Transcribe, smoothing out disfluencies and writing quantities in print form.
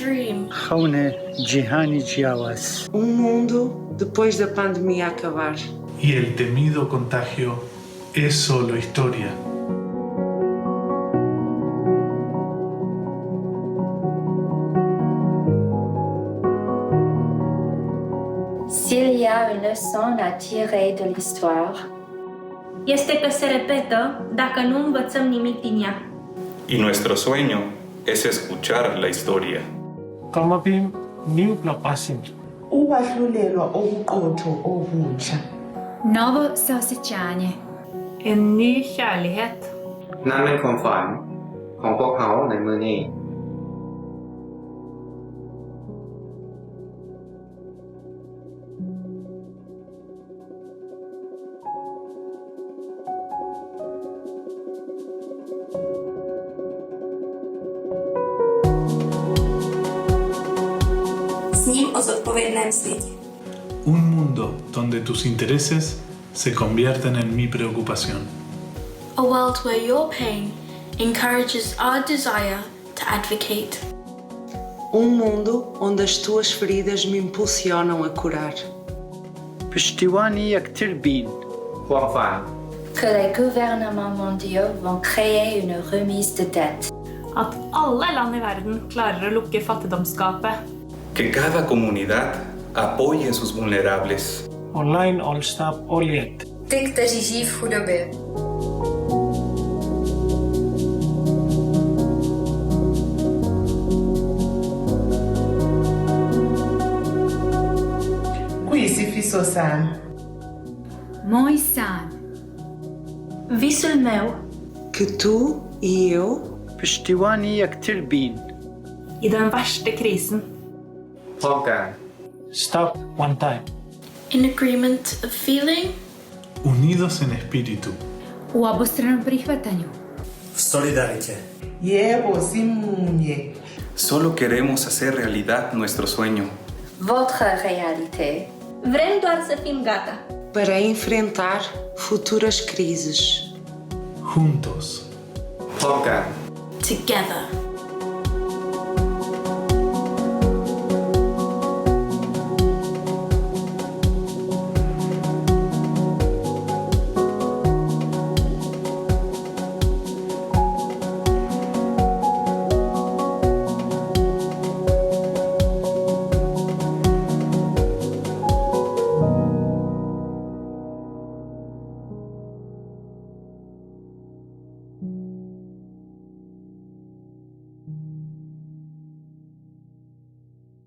dream. خونه جهانی جیاواز. Mundo depois da pandemia acabar. Y el temido contagio es solo historia. S'il y a une leçon à tirer de l'histoire, este că se repetă dacă nu învățăm nimic din ea. Y nuestro sueño es escuchar la historia. Kamapim niupla pasim. Ukwahlulelwa okuqotho okusha. Novo sosicane. En ny kärlighet. นั่นเป็นความฝันของพวกเขาในมื้อนี้ Sním o zodpovědném světě. Un mundo donde tus intereses se convierten en mi preocupación. A world where your pain encourages our desire to advocate. Mundo onde as tuas feridas me impulsionam a curar. پشتیوانی یکتر بین. ความฝัน que les gouvernements mondiaux vont créer une remise de dette. At alle land i verden klarer å lukke fattigdomsgapet. Que cada comunidad apoye a sus vulnerables. Online all stop oliet. Ty, kteří žijí v chudobě. Kuyisifiso sami. Moi san. Visul meu Que tu e eu پشتیوانی یکتر بین. i den verste krisen. พร้อมกัน Stop one time. In agreement of feeling. Unidos en espíritu. U obostranom prihvatanju. V solidarite. Yebo simunye. Solo queremos hacer realidad nuestro sueño. Votre réalité, Vrem doar să fim gata. Para enfrentar futuras crises. Juntos. พร้อมกัน Together.